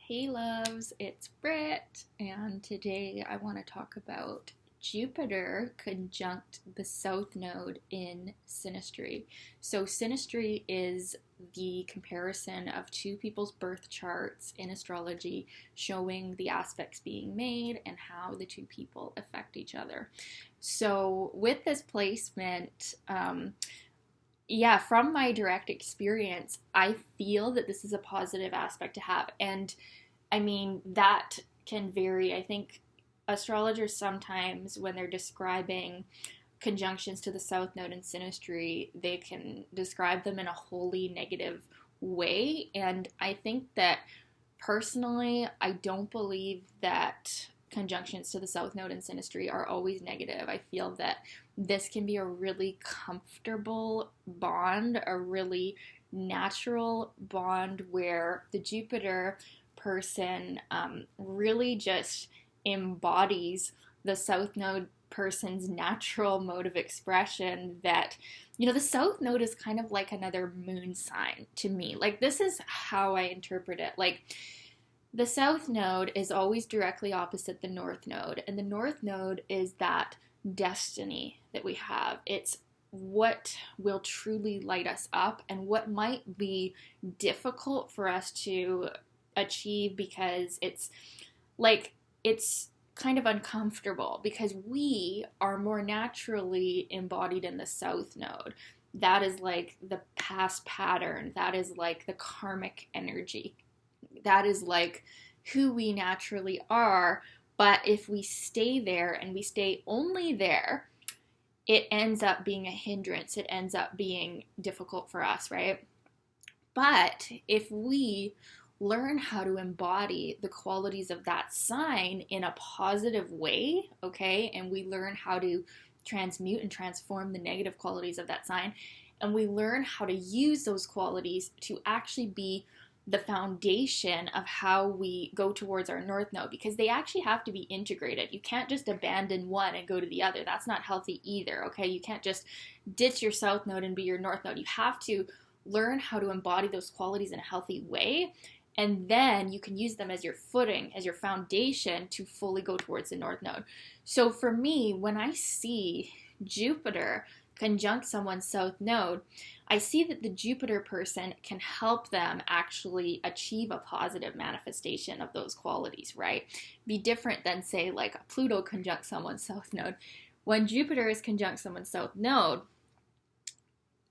Hey loves, it's Britt, and today I want to talk about Jupiter conjunct the South Node in Synastry. So, Synastry is the comparison of two people's birth charts in astrology, showing the aspects being made and how the two people affect each other. So, with this placement, from my direct experience, I feel that this is a positive aspect to have. And I mean, that can vary. I think astrologers sometimes, when they're describing conjunctions to the South Node in Synastry, they can describe them in a wholly negative way. And I think that personally, I don't believe that conjunctions to the South Node in Synastry are always negative. I feel that this can be a really comfortable bond, a really natural bond where the Jupiter person really just embodies the South Node person's natural mode of expression. That, the South Node is kind of like another moon sign to me. Like, this is how I interpret it. Like, the South Node is always directly opposite the North Node, and the North Node is that destiny that we have. It's what will truly light us up and what might be difficult for us to achieve because it's kind of uncomfortable because we are more naturally embodied in the South Node. That is like the past pattern. That is like the karmic energy. That is like who we naturally are. But if we stay there and we stay only there, it ends up being a hindrance. It ends up being difficult for us, right? But if we learn how to embody the qualities of that sign in a positive way, okay, and we learn how to transmute and transform the negative qualities of that sign, and we learn how to use those qualities to actually be the foundation of how we go towards our North Node, because they actually have to be integrated. You can't just abandon one and go to the other. That's not healthy either, okay? You can't just ditch your South Node and be your North Node. You have to learn how to embody those qualities in a healthy way, and then you can use them as your footing, as your foundation to fully go towards the North Node. So for me, when I see Jupiter conjunct someone's South Node, I see that the Jupiter person can help them actually achieve a positive manifestation of those qualities, right? Be different than, say, like a Pluto conjunct someone's South Node. When Jupiter is conjunct someone's South Node,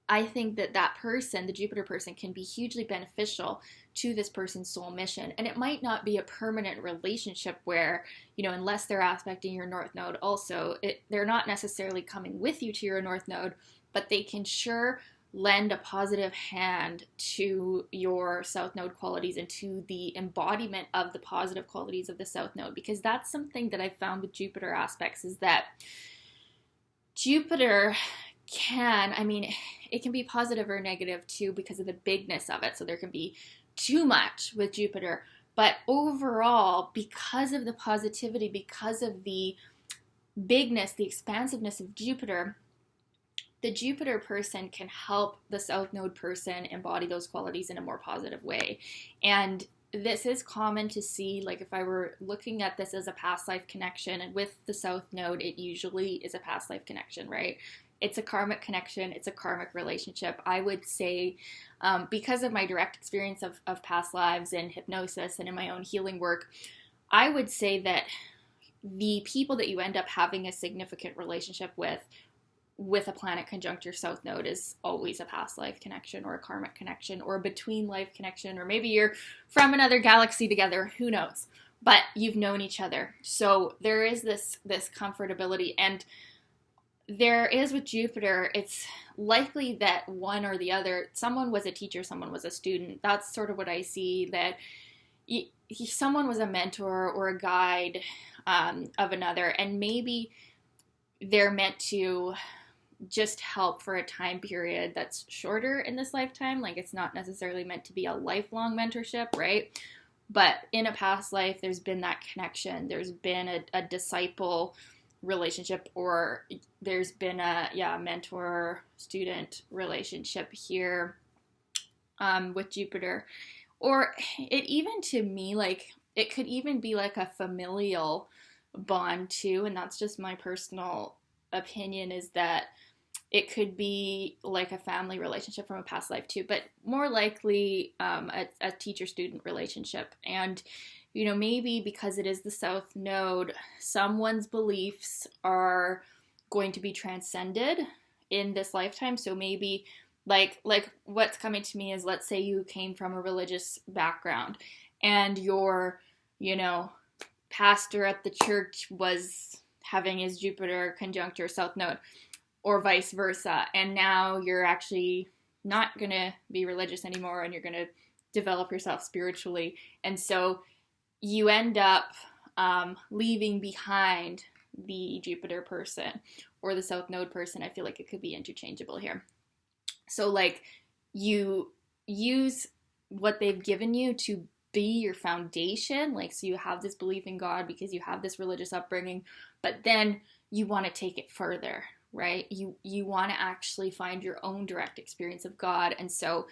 I think that person, the Jupiter person, can be hugely beneficial to this person's soul mission. And it might not be a permanent relationship where, unless they're aspecting your North Node also, they're not necessarily coming with you to your North Node, but they can sure lend a positive hand to your South Node qualities and to the embodiment of the positive qualities of the South Node. Because that's something that I've found with Jupiter aspects, is that Jupiter it can be positive or negative too because of the bigness of it. So there can be too much with Jupiter. But overall, because of the positivity, because of the bigness, the expansiveness of Jupiter, the Jupiter person can help the South Node person embody those qualities in a more positive way. And this is common to see, like if I were looking at this as a past life connection, and with the South Node, it usually is a past life connection, right? It's a karmic connection. It's a karmic relationship. I would say, because of my direct experience of past lives and hypnosis and in my own healing work, I would say that the people that you end up having a significant relationship with a planet conjunct your South Node is always a past life connection or a karmic connection or a between life connection, or maybe you're from another galaxy together, who knows, but you've known each other. So there is this comfortability, and there is with Jupiter, it's likely that one or the other, someone was a teacher, someone was a student. That's sort of what I see, that someone was a mentor or a guide of another, and maybe they're meant to just help for a time period that's shorter in this lifetime. Like, it's not necessarily meant to be a lifelong mentorship, right? But in a past life, there's been that connection. There's been a disciple relationship, or there's been a mentor-student relationship here with Jupiter. Or it even, to me, like, it could even be like a familial bond too, and that's just my personal opinion, is that it could be like a family relationship from a past life too, but more likely a teacher-student relationship. And, you know, maybe because it is the South Node, someone's beliefs are going to be transcended in this lifetime. So maybe like what's coming to me is, let's say you came from a religious background and your, you know, pastor at the church was having his Jupiter conjunct your South Node, or vice versa. And now you're actually not going to be religious anymore, and you're going to develop yourself spiritually. And so you end up leaving behind the Jupiter person or the South Node person. I feel like it could be interchangeable here. So like, you use what they've given you to be your foundation. Like, so you have this belief in God because you have this religious upbringing, but then you want to take it further, right? You want to actually find your own direct experience of God. And so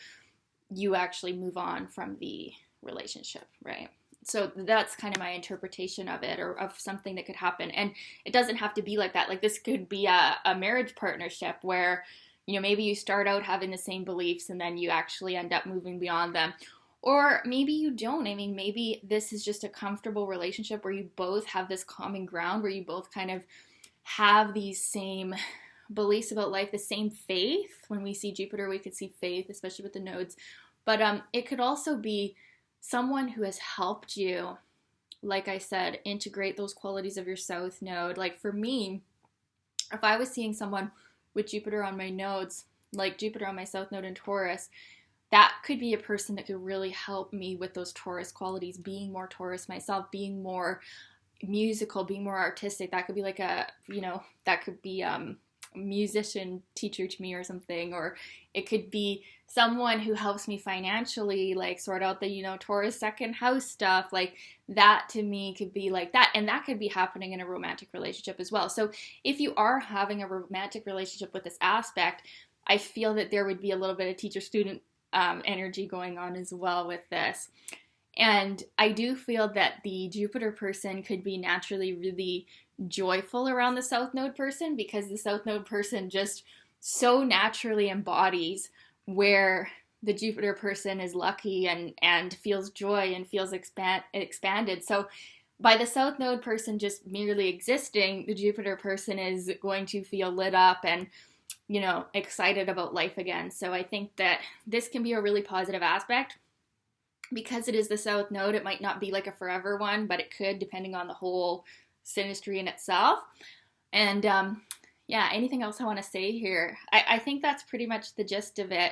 you actually move on from the relationship, right? So that's kind of my interpretation of it, or of something that could happen. And it doesn't have to be like that. Like, this could be a marriage partnership where, you know, maybe you start out having the same beliefs and then you actually end up moving beyond them. Or maybe you don't. I mean, maybe this is just a comfortable relationship where you both have this common ground, where you both kind of have these same beliefs about life, the same faith. When we see Jupiter, we could see faith, especially with the nodes. But it could also be someone who has helped you, like I said, integrate those qualities of your South Node. Like for me, if I was seeing someone with Jupiter on my nodes, like Jupiter on my South Node in Taurus, that could be a person that could really help me with those Taurus qualities, being more Taurus myself, being more musical, being more artistic. That could be like a, you know, that could be musician teacher to me or something. Or it could be someone who helps me financially, like sort out the, you know, Taurus second house stuff. Like that to me could be like that. And that could be happening in a romantic relationship as well. So if you are having a romantic relationship with this aspect, I feel that there would be a little bit of teacher-student energy going on as well with this. And I do feel that the Jupiter person could be naturally really joyful around the South Node person, because the South Node person just so naturally embodies where the Jupiter person is lucky and feels joy and feels expanded. So by the South Node person just merely existing, the Jupiter person is going to feel lit up and, you know, excited about life again. So I think that this can be a really positive aspect. Because it is the South Node, it might not be like a forever one, but it could, depending on the whole synastry in itself. And yeah, anything else I want to say here? I think that's pretty much the gist of it.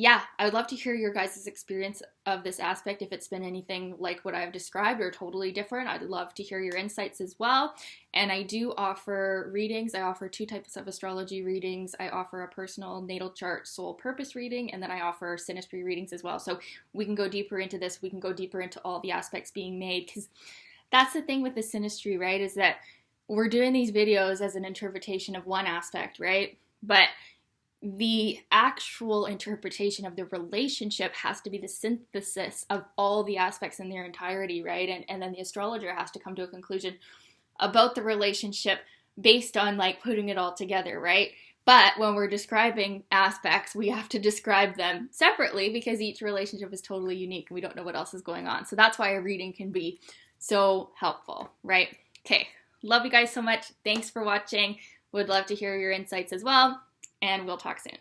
Yeah, I would love to hear your guys' experience of this aspect. If it's been anything like what I've described or totally different, I'd love to hear your insights as well. And I do offer readings. I offer 2 types of astrology readings. I offer a personal natal chart soul purpose reading, and then I offer synastry readings as well. So we can go deeper into this. We can go deeper into all the aspects being made, because that's the thing with the synastry, right? Is that we're doing these videos as an interpretation of one aspect, right? But the actual interpretation of the relationship has to be the synthesis of all the aspects in their entirety, right? And then the astrologer has to come to a conclusion about the relationship based on like putting it all together, right? But when we're describing aspects, we have to describe them separately, because each relationship is totally unique and we don't know what else is going on. So that's why a reading can be so helpful, right? Okay, love you guys so much. Thanks for watching. Would love to hear your insights as well. And we'll talk soon.